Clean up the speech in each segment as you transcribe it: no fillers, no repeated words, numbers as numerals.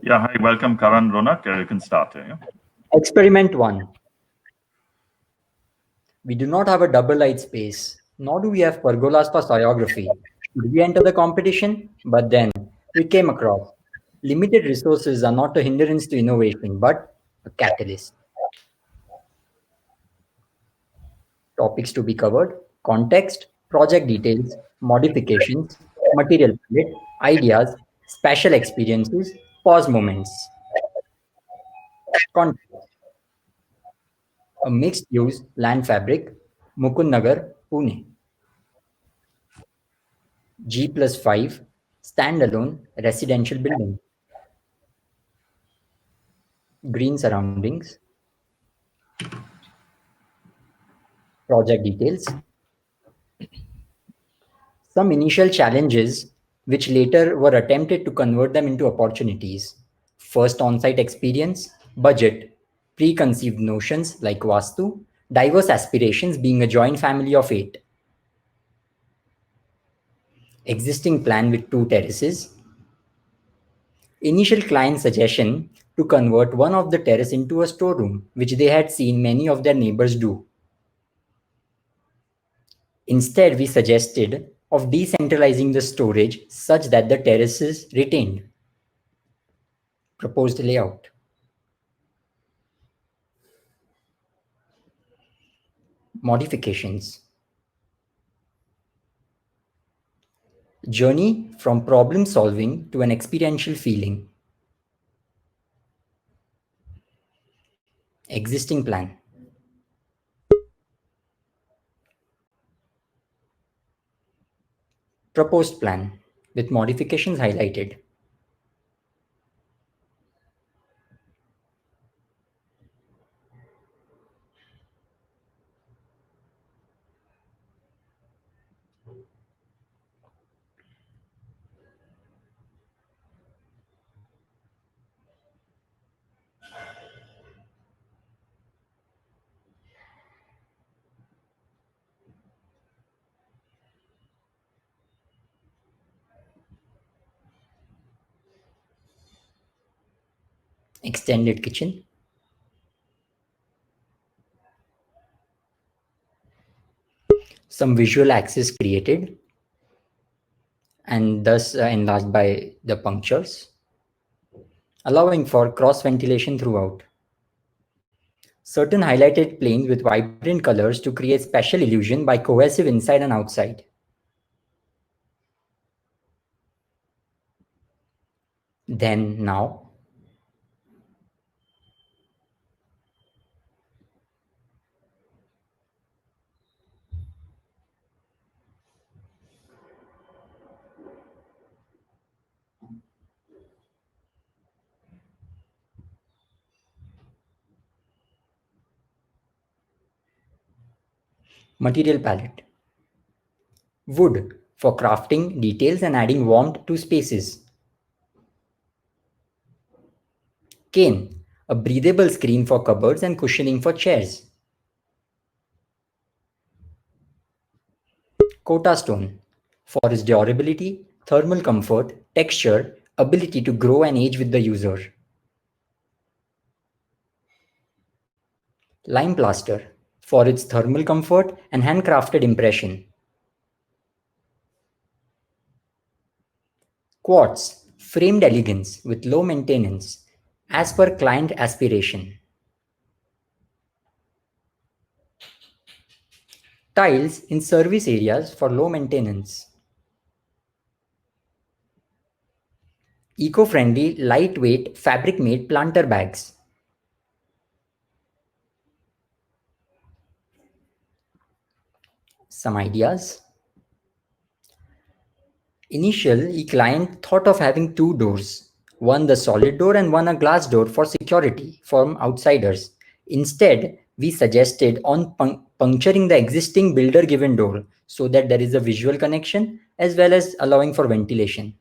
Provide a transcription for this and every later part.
Yeah, hi, welcome Karan, Ronak. You can start here. Yeah? Experiment 1. We do not have a double light space, nor do we have pergolas for choreography. Should we enter the competition? But then we came across limited resources are not a hindrance to innovation, but a catalyst. Topics to be covered: context, project details, modifications, material palette, ideas, special experiences, pause moments. Context: a mixed use land fabric, Mukundnagar, Pune. G+5 standalone residential building. Green surroundings. Project details. Some initial challenges which later were attempted to convert them into opportunities. First on-site experience, budget, preconceived notions like Vastu, diverse aspirations being a joint family of 8. Existing plan with 2 terraces. Initial client suggestion to convert one of the terrace into a storeroom, which they had seen many of their neighbors do. Instead, we suggested of decentralizing the storage such that the terraces retained. Proposed layout. Modifications. Journey from problem solving to an experiential feeling. Existing plan. Proposed plan with modifications highlighted. Extended kitchen. Some visual access created and thus enlarged by the punctures, allowing for cross ventilation throughout. Certain highlighted planes with vibrant colors to create special illusion by cohesive inside and outside. Then now. Material palette. Wood for crafting details and adding warmth to spaces. Cane, a breathable screen for cupboards and cushioning for chairs. Kota stone, for its durability, thermal comfort, texture, ability to grow and age with the user. Lime plaster, for its thermal comfort and handcrafted impression. Quartz, framed elegance with low maintenance, as per client aspiration. Tiles in service areas for low maintenance. Eco-friendly, lightweight, fabric-made planter bags. Some ideas. Initially, client thought of having 2 doors, one the solid door and one a glass door for security from outsiders. Instead, we suggested on puncturing the existing builder given door so that there is a visual connection as well as allowing for ventilation.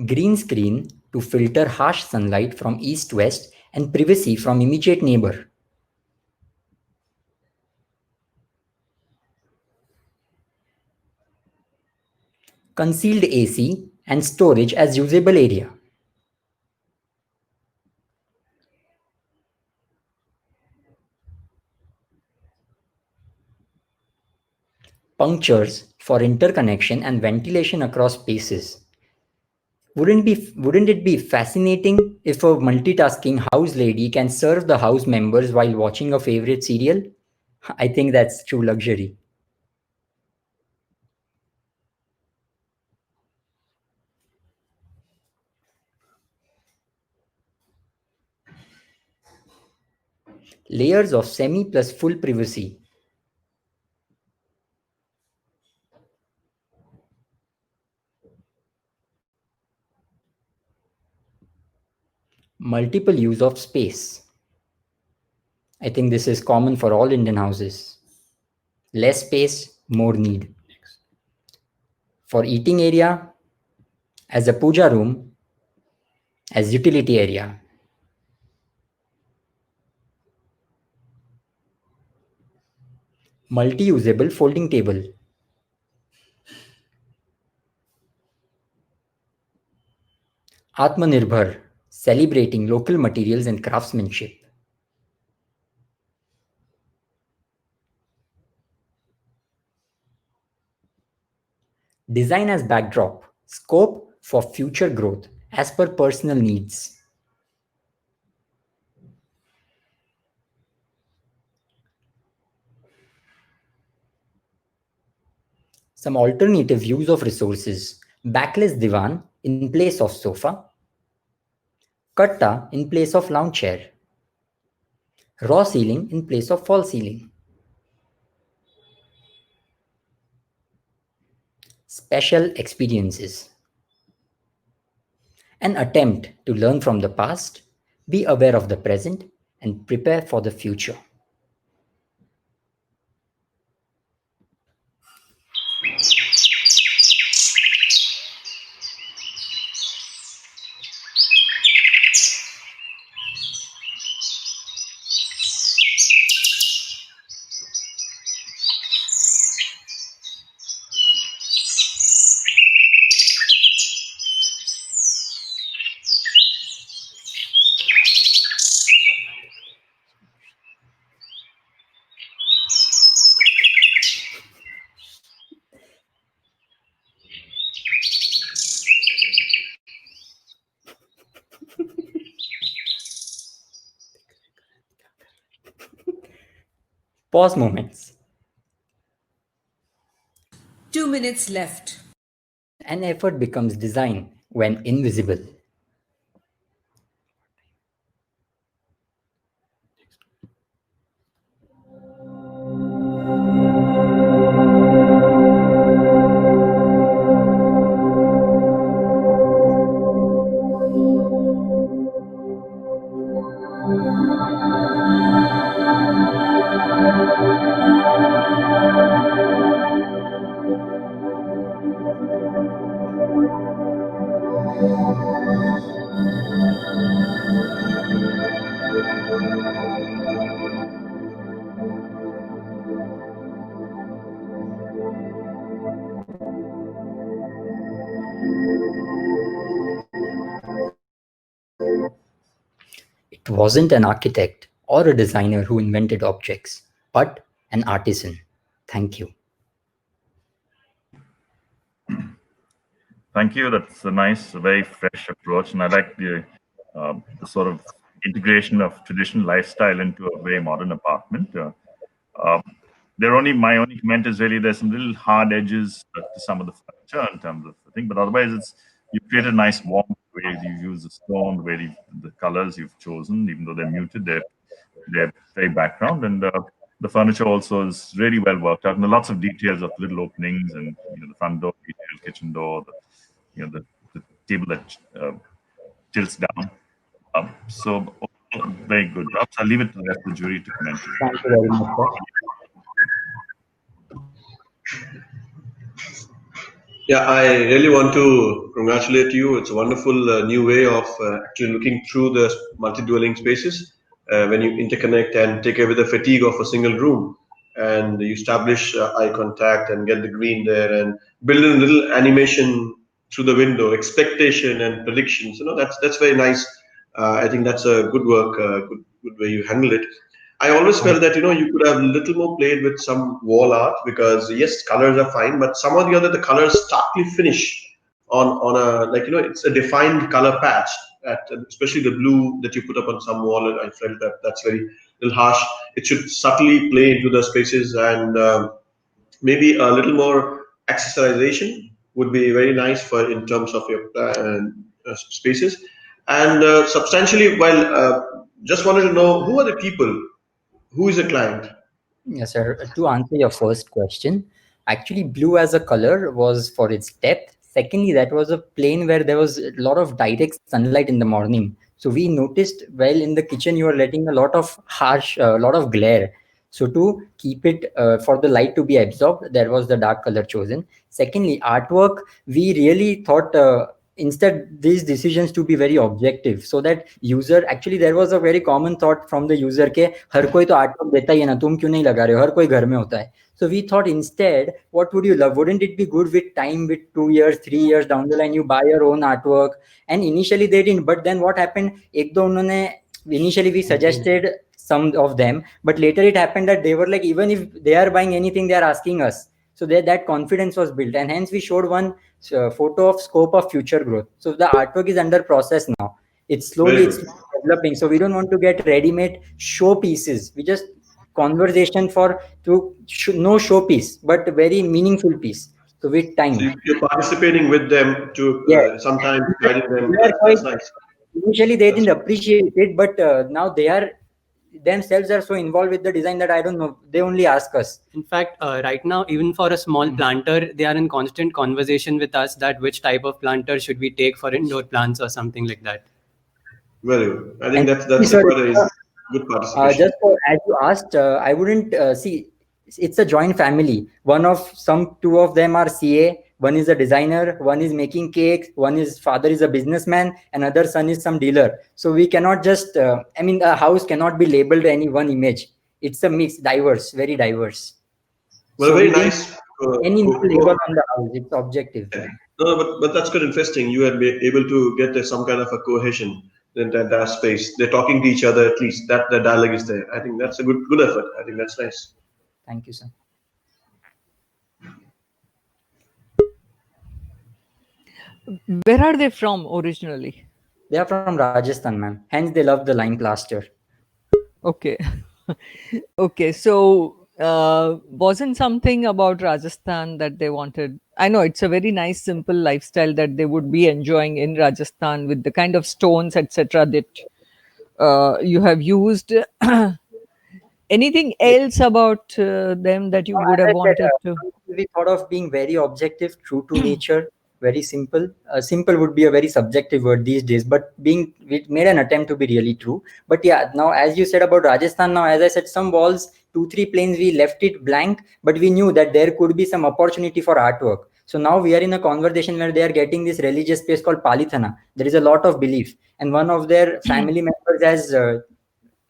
Green screen to filter harsh sunlight from east-west and privacy from immediate neighbor. concealed AC, and storage as usable area. Punctures for interconnection and ventilation across spaces. Wouldn't it be fascinating if a multitasking house lady can serve the house members while watching a favorite serial? I think that's true luxury. Layers of semi plus full privacy. Multiple use of space. I think this is common for all Indian houses. Less space, more need. For eating area, as a puja room, as utility area. Multi-usable folding table. Atmanirbhar, celebrating local materials and craftsmanship. Design as backdrop, scope for future growth as per personal needs. Some alternative use of resources, backless divan in place of sofa, katta in place of lounge chair, raw ceiling in place of false ceiling. Special experiences. An attempt to learn from the past, be aware of the present, and prepare for the future. Pause moments. 2 minutes left. An effort becomes design when invisible. It wasn't an architect or a designer who invented objects, but an artisan. Thank you. Thank you. That's a nice, very fresh approach, and I like the sort of integration of traditional lifestyle into a very modern apartment. My only comment is really there's some little hard edges to some of the furniture in terms of the thing, but otherwise you create a nice warmth the way you use the stone, the way the colors you've chosen, even though they're muted, they're very background, and the furniture also is really well worked out, and lots of details of little openings and the front door detail, kitchen door, the table that tilts down. So very good. Perhaps I'll leave it to the rest of the jury to comment. Thank you very much, sir. Yeah, I really want to congratulate you. It's a wonderful new way of actually looking through the multi-dwelling spaces when you interconnect and take away the fatigue of a single room. and you establish eye contact and get the green there and build in a little animation through the window, expectation and predictions. That's very nice. I think that's a good work, good way you handle it. I always felt that you could have a little more played with some wall art, because yes, colors are fine, but some or the other the colors starkly finish on a, like, it's a defined color patch, at especially the blue that you put up on some wall. And I felt that that's very little harsh. It should subtly play into the spaces, and maybe a little more accessorization would be very nice for in terms of your spaces. And substantially, while just wanted to know, who are the people, who is a client? Yes, sir. To answer your first question, actually, blue as a color was for its depth. Secondly, that was a plane where there was a lot of direct sunlight in the morning. So we noticed while in the kitchen, you were letting a lot of a lot of glare. So to keep it for the light to be absorbed, there was the dark color chosen. Secondly, artwork, we really thought instead these decisions to be very objective, so that user, actually there was a very common thought from the user के हर कोई तो artwork देता ही है ना, तुम क्यों नहीं लगा रहे हो, हर कोई घर में होता है. So we thought instead, what would you love? Wouldn't it be good with time, with 2 years, 3 years down the line, you buy your own artwork? And initially they didn't, but then what happened? एक दो उन्होंने, initially we suggested some of them, but later it happened that they were like, even if they are buying anything, they are asking us. So that confidence was built, and hence we showed one photo of scope of future growth. So the artwork is under process now. It's slowly developing. So we don't want to get ready-made show pieces. We just conversation for to no showpiece, but very meaningful piece. So with time. So you're participating with them to sometimes guiding them. That's nice. Initially they didn't appreciate it, but now they are themselves are so involved with the design that I don't know, they only ask us. In fact, right now, even for a small planter, they are in constant conversation with us that which type of planter should we take for indoor plants or something like that. Very good. I think that's a good participation. Just as you asked, I wouldn't see, it's a joint family. Two of them are CA, one is a designer, one is making cakes, father is a businessman, another son is some dealer. So we cannot just, a house cannot be labeled any one image. It's a mix, diverse, very diverse. Well, so very nice. Any label on the house, it's objective. Yeah. No, but that's quite interesting. You have been able to get some kind of a cohesion in that space. They're talking to each other, at least that the dialogue is there. I think that's a good effort. I think that's nice. Thank you, sir. Where are they from originally? They are from Rajasthan, ma'am. Hence, they love the lime plaster. Okay. Okay. So, wasn't something about Rajasthan that they wanted? I know it's a very nice, simple lifestyle that they would be enjoying in Rajasthan with the kind of stones, etc., that you have used. Anything else about them that you would have wanted to? We thought of being very objective, true to nature, very simple. Simple would be a very subjective word these days, but we made an attempt to be really true. But yeah, now as you said about Rajasthan, now as I said, some walls, 2-3 planes, we left it blank, but we knew that there could be some opportunity for artwork. So now we are in a conversation where they are getting this religious space called Palithana. There is a lot of belief, and one of their family members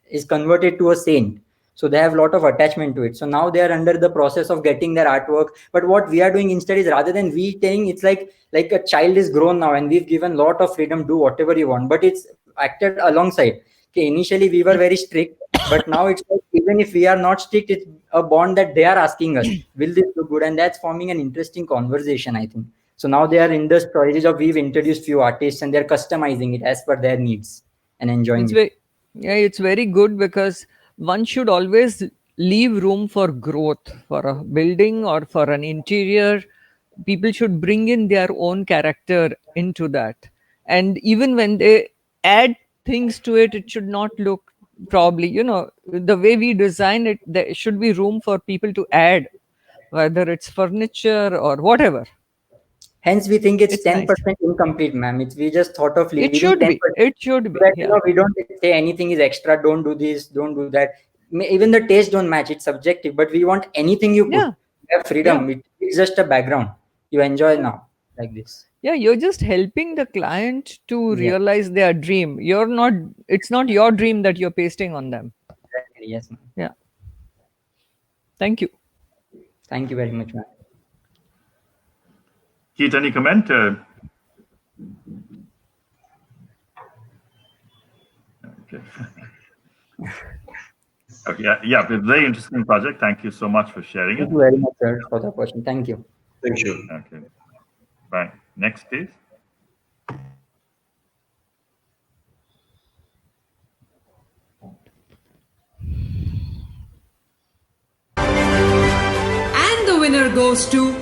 is converted to a saint. So they have a lot of attachment to it. So now they are under the process of getting their artwork. But what we are doing instead is, rather than we saying, it's like a child is grown now and we've given a lot of freedom, do whatever you want, but it's acted alongside. Okay, initially we were very strict, but now it's like, even if we are not strict, it's a bond that they are asking us, will this look good? And that's forming an interesting conversation, I think. So now they are in the stages of, we've introduced few artists and they're customizing it as per their needs and enjoying it. It's very good, because one should always leave room for growth for a building or for an interior. People should bring in their own character into that. And even when they add things to it, it should not look, probably, the way we design it, there should be room for people to add, whether it's furniture or whatever. Hence, we think it's 10% nice. Incomplete, ma'am. We just thought of leaving 10%. It should be. That, we don't say anything is extra. Don't do this. Don't do that. Even the taste don't match. It's subjective. But we want anything you put. You have freedom. Yeah. It's just a background. You enjoy now, like this. Yeah, you're just helping the client to realize their dream. It's not your dream that you're pasting on them. Exactly. Yes, ma'am. Yeah. Thank you. Thank you very much, ma'am. Keith, any comment? Okay. Okay. Yeah, it's a very interesting project. Thank you so much for sharing Thank it. you very much, sir, for the question. Thank you. Thank you. Okay. Bye. Next, please. And the winner goes to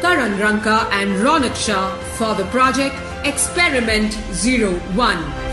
Karan Ranka and Ronak Shah for the project Experiment 01.